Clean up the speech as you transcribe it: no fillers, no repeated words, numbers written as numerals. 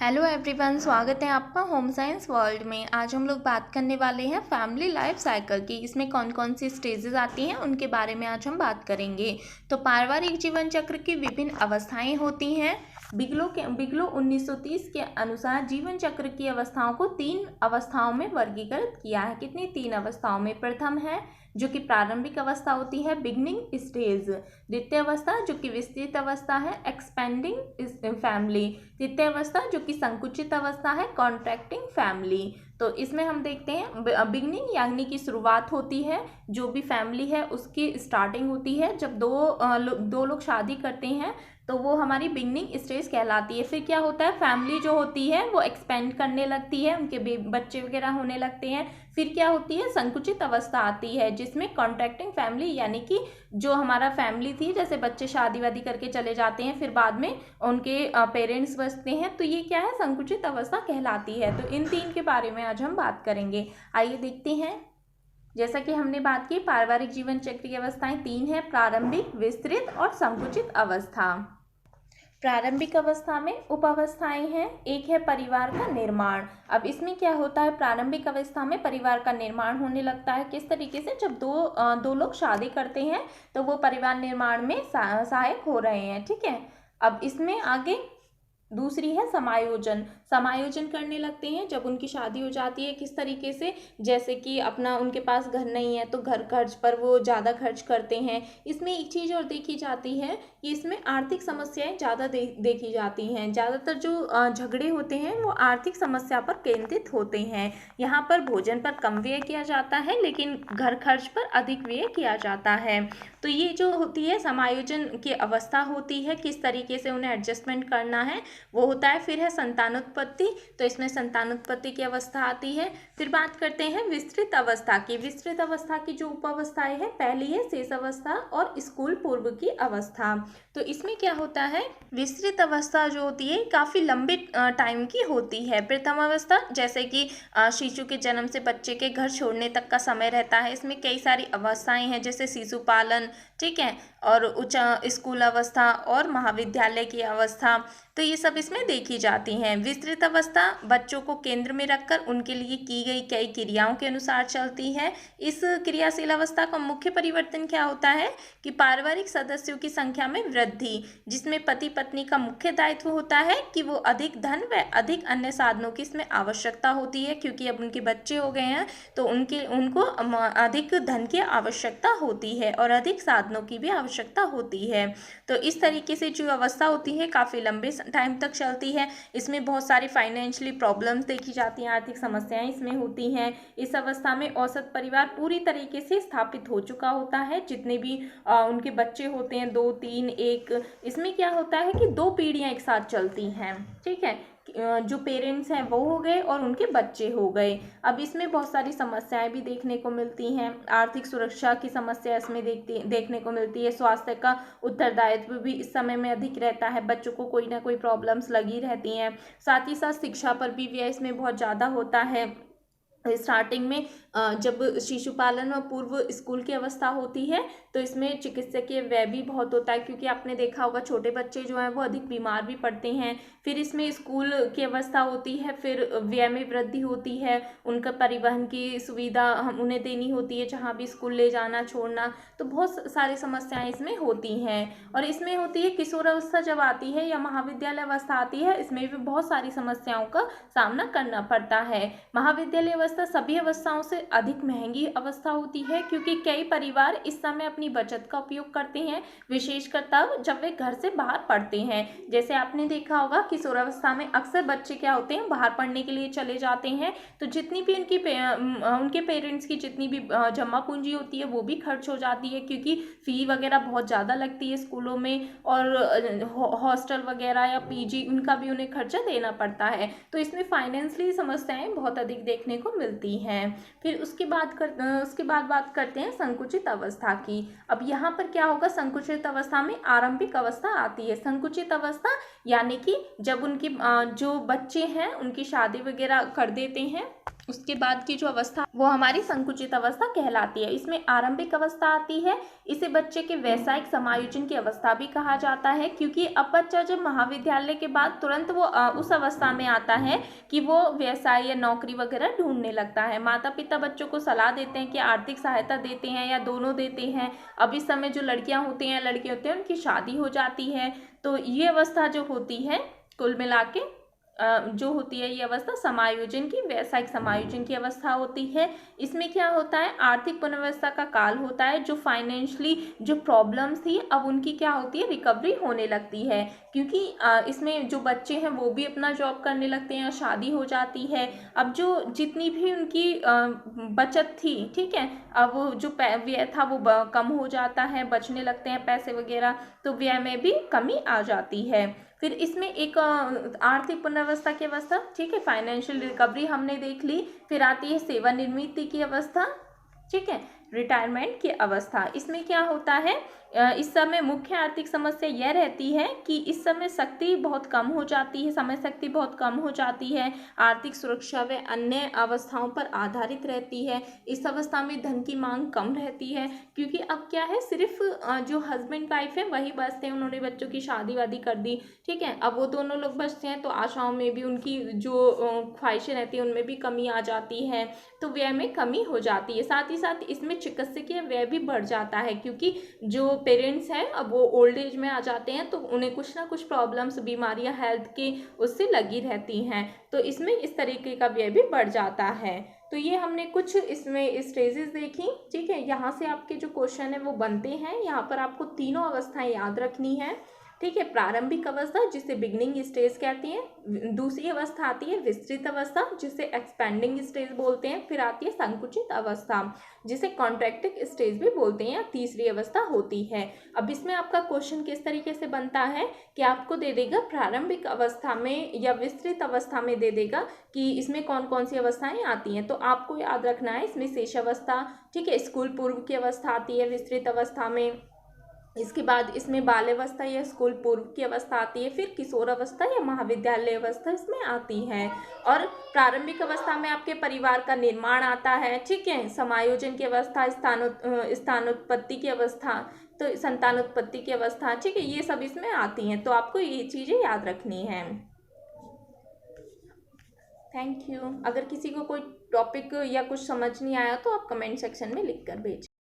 Hello everyone, स्वागत है आपका होम साइंस वर्ल्ड में। आज हम लोग बात करने वाले हैं फैमिली लाइफ साइकिल की। इसमें कौन कौन सी स्टेजेस आती हैं उनके बारे में आज हम बात करेंगे। तो पारिवारिक जीवन चक्र की विभिन्न अवस्थाएं होती हैं। बिगलो 1930 के अनुसार जीवन चक्र की अवस्थाओं को 3 अवस्थाओं में वर्गीकृत किया है। कितनी? 3 अवस्थाओं में। प्रथम है जो कि प्रारंभिक अवस्था होती है, बिगनिंग स्टेज। द्वितीय अवस्था जो कि विस्तृत अवस्था है, एक्सपेंडिंग फैमिली। तृतीय अवस्था जो कि संकुचित अवस्था है, कॉन्ट्रैक्टिंग फैमिली। तो इसमें हम देखते हैं बिगनिंग यानी कि शुरुआत होती है, जो भी फैमिली है उसकी स्टार्टिंग होती है। जब दो लोग शादी करते हैं तो वो हमारी बिगनिंग स्टेज कहलाती है। फिर क्या होता है, फैमिली जो होती है वो एक्सपेंड करने लगती है, उनके बच्चे वगैरह होने लगते हैं। फिर क्या होती है, संकुचित अवस्था आती है जिसमें कॉन्ट्रैक्टिंग फैमिली यानी कि जो हमारा फैमिली थी, जैसे बच्चे शादी वादी करके चले जाते हैं, फिर बाद में उनके पेरेंट्स बचते हैं, तो ये क्या है, संकुचित अवस्था कहलाती है। तो इन 3 के बारे में आज हम बात करेंगे। आइए देखते हैं। जैसा कि हमने बात की, पारिवारिक जीवन चक्र की अवस्थाएं 3 है, प्रारंभिक, विस्तृत और संकुचित अवस्था। प्रारंभिक अवस्था में उप अवस्थाएं हैं। एक है परिवार का निर्माण। अब इसमें क्या होता है, प्रारंभिक अवस्था में परिवार का निर्माण होने लगता है। किस तरीके से? जब दो लोग शादी करते हैं तो वो परिवार निर्माण में सहायक हो रहे हैं। ठीक है। अब इसमें आगे दूसरी है समायोजन। समायोजन करने लगते हैं जब उनकी शादी हो जाती है। किस तरीके से? जैसे कि अपना उनके पास घर नहीं है तो घर खर्च पर वो ज़्यादा खर्च करते हैं। इसमें एक चीज़ और देखी जाती है कि इसमें आर्थिक समस्याएं ज़्यादा देखी जाती हैं। ज़्यादातर जो झगड़े होते हैं वो आर्थिक समस्या पर केंद्रित होते हैं। यहाँ पर भोजन पर कम व्यय किया जाता है लेकिन घर खर्च पर अधिक व्यय किया जाता है। तो ये जो होती है समायोजन की अवस्था होती है, किस तरीके से उन्हें एडजस्टमेंट करना है वो होता है। फिर है संतानोत्पत्ति, तो इसमें संतानोत्पत्ति की अवस्था आती है। फिर बात करते हैं विस्तृत अवस्था की। विस्तृत अवस्था की जो उप अवस्थाएं हैं, पहली है शेष अवस्था और स्कूल पूर्व की अवस्था। तो इसमें क्या होता है, विस्तृत अवस्था जो होती है काफ़ी लंबे टाइम की होती है। प्रथम अवस्था जैसे कि शिशु के जन्म से बच्चे के घर छोड़ने तक का समय रहता है। इसमें कई सारी अवस्थाएं हैं जैसे शिशु पालन, ठीक है, और उच्च स्कूल अवस्था और महाविद्यालय की अवस्था। तो ये सब इसमें देखी जाती हैं। विस्तृत अवस्था बच्चों को केंद्र में रखकर उनके लिए की गई कई क्रियाओं के अनुसार चलती है। इस क्रियाशील अवस्था का मुख्य परिवर्तन क्या होता है कि पारिवारिक सदस्यों की संख्या में वृद्धि, जिसमें पति पत्नी का मुख्य दायित्व होता है कि वो अधिक धन व अधिक अन्य साधनों की इसमें आवश्यकता होती है, क्योंकि अब उनके बच्चे हो गए हैं तो उनको अधिक धन की आवश्यकता होती है और अधिक साधनों की भी आवश्यकता होती है। तो इस तरीके से जो अवस्था होती है काफ़ी लंबे टाइम तक चलती है। इसमें बहुत सारी फाइनेंशियली प्रॉब्लम्स देखी जाती हैं, आर्थिक समस्याएं इसमें होती हैं। इस अवस्था में औसत परिवार पूरी तरीके से स्थापित हो चुका होता है। जितने भी उनके बच्चे होते हैं, 2, 3, 1, इसमें क्या होता है कि 2 पीढ़ियां एक साथ चलती हैं। ठीक है, जो पेरेंट्स हैं वो हो गए और उनके बच्चे हो गए। अब इसमें बहुत सारी समस्याएं भी देखने को मिलती हैं। आर्थिक सुरक्षा की समस्या इसमें देखने को मिलती है। स्वास्थ्य का उत्तरदायित्व भी इस समय में अधिक रहता है। बच्चों को कोई ना कोई प्रॉब्लम्स लगी रहती हैं। साथ ही साथ शिक्षा पर भी व्यय इसमें बहुत ज़्यादा होता है। स्टार्टिंग में जब शिशु पालन और पूर्व स्कूल की अवस्था होती है तो इसमें चिकित्सकीय व्यय भी बहुत होता है, क्योंकि आपने देखा होगा छोटे बच्चे जो हैं वो अधिक बीमार भी पड़ते हैं। फिर इसमें स्कूल की अवस्था होती है, फिर व्यय में वृद्धि होती है। उनका परिवहन की सुविधा हम उन्हें देनी होती है, जहाँ भी स्कूल ले जाना छोड़ना, तो बहुत सारी समस्याएं इसमें होती हैं। और इसमें होती है किशोर अवस्था जब आती है या महाविद्यालय अवस्था आती है, इसमें भी बहुत सारी समस्याओं का सामना करना पड़ता है। महाविद्यालय अवस्था सभी अवस्थाओं से अधिक महंगी अवस्था होती है, क्योंकि कई परिवार इस समय अपनी बचत का उपयोग करते हैं, विशेषकर तब जब वे घर से बाहर पढ़ते हैं। जैसे आपने देखा होगा किशोरावस्था में अक्सर बच्चे क्या होते हैं, बाहर पढ़ने के लिए चले जाते हैं, तो जितनी भी उनके पेरेंट्स की जितनी भी जमा पूंजी होती है वो भी खर्च हो जाती है, क्योंकि फी वगैरह बहुत ज़्यादा लगती है स्कूलों में, और हॉस्टल वगैरह या पीजी उनका भी उन्हें खर्चा देना पड़ता है। तो इसमें फाइनेंशियली समस्याएं बहुत अधिक देखने को मिलती हैं। फिर उसके बाद बात करते हैं संकुचित अवस्था की। अब यहाँ पर क्या होगा, संकुचित अवस्था में आरंभिक अवस्था आती है। संकुचित अवस्था यानी कि जब उनकी जो बच्चे हैं उनकी शादी वगैरह कर देते हैं, उसके बाद की जो अवस्था वो हमारी संकुचित अवस्था कहलाती है। इसमें आरंभिक अवस्था आती है, इसे बच्चे के वैसायिक समायोजन की अवस्था भी कहा जाता है, क्योंकि अब बच्चा जब महाविद्यालय के बाद तुरंत वो उस अवस्था में आता है कि वो व्यवसाय या नौकरी वगैरह ढूंढने लगता है। माता पिता बच्चों को सलाह देते हैं कि आर्थिक सहायता देते हैं या दोनों देते हैं। अब इस समय जो लड़कियां होती हैं, लड़के होते हैं, उनकी शादी हो जाती है। तो ये अवस्था जो होती है कुल मिला के जो होती है ये अवस्था समायोजन की, व्यावसायिक समायोजन की अवस्था होती है। इसमें क्या होता है, आर्थिक पुनर्व्यवस्था का काल होता है। जो फाइनेंशियली जो प्रॉब्लम्स थी अब उनकी क्या होती है, रिकवरी होने लगती है, क्योंकि इसमें जो बच्चे हैं वो भी अपना जॉब करने लगते हैं, शादी हो जाती है। अब जो जितनी भी उनकी बचत थी, ठीक है, अब जो व्यय था वो कम हो जाता है, बचने लगते हैं पैसे वगैरह, तो व्यय में भी कमी आ जाती है। फिर इसमें एक आर्थिक पुनर्व्यवस्था की अवस्था, ठीक है, फाइनेंशियल रिकवरी हमने देख ली। फिर आती है सेवानिवृत्ति की अवस्था, ठीक है, रिटायरमेंट की अवस्था। इसमें क्या होता है, इस समय मुख्य आर्थिक समस्या यह रहती है कि इस समय शक्ति बहुत कम हो जाती है, समय शक्ति बहुत कम हो जाती है, आर्थिक सुरक्षा व अन्य अवस्थाओं पर आधारित रहती है। इस अवस्था में धन की मांग कम रहती है, क्योंकि अब क्या है, सिर्फ जो हस्बैंड वाइफ है वही बचते हैं, उन्होंने बच्चों की शादी वादी कर दी, ठीक है, अब वो दोनों लोग बचते हैं, तो आशाओं में भी उनकी जो ख्वाहिशें रहती हैं उनमें भी कमी आ जाती है, तो व्यय में कमी हो जाती है। साथ ही साथ इसमें चिकित्सकीय व्यय भी बढ़ जाता है, क्योंकि जो पेरेंट्स हैं अब वो ओल्ड एज में आ जाते हैं, तो उन्हें कुछ ना कुछ प्रॉब्लम्स, बीमारियां हेल्थ की उससे लगी रहती हैं, तो इसमें इस तरीके का व्यय भी बढ़ जाता है। तो ये हमने कुछ इसमें स्टेजेस देखी, ठीक है। यहाँ से आपके जो क्वेश्चन है वो बनते हैं। यहाँ पर आपको तीनों अवस्थाएं याद रखनी है, ठीक है। प्रारंभिक अवस्था जिसे बिगनिंग स्टेज कहती हैं, दूसरी अवस्था आती है विस्तृत अवस्था जिसे एक्सपेंडिंग स्टेज बोलते हैं, फिर आती है संकुचित अवस्था जिसे कॉन्ट्रैक्टिंग स्टेज भी बोलते हैं, या तीसरी अवस्था होती है। अब इसमें आपका क्वेश्चन किस तरीके से बनता है कि आपको दे देगा प्रारंभिक अवस्था में या विस्तृत अवस्था में दे देगा कि इसमें कौन कौन सी अवस्थाएं आती हैं, तो आपको याद रखना है इसमें शेष अवस्था, ठीक है, स्कूल पूर्व की अवस्था आती है विस्तृत अवस्था में, इसके बाद इसमें बाल्यावस्था या स्कूल पूर्व की अवस्था आती है, फिर किशोर अवस्था या महाविद्यालय अवस्था इसमें आती है, और प्रारंभिक अवस्था में आपके परिवार का निर्माण आता है, ठीक है, समायोजन की अवस्था, स्थानोत्पत्ति की अवस्था, तो संतानोत्पत्ति की अवस्था, ठीक है, ये सब इसमें आती हैं, तो आपको ये चीज़ें याद रखनी है। Thank you. अगर किसी को कोई टॉपिक या कुछ समझ नहीं आया तो आप कमेंट सेक्शन में लिख कर भेजें।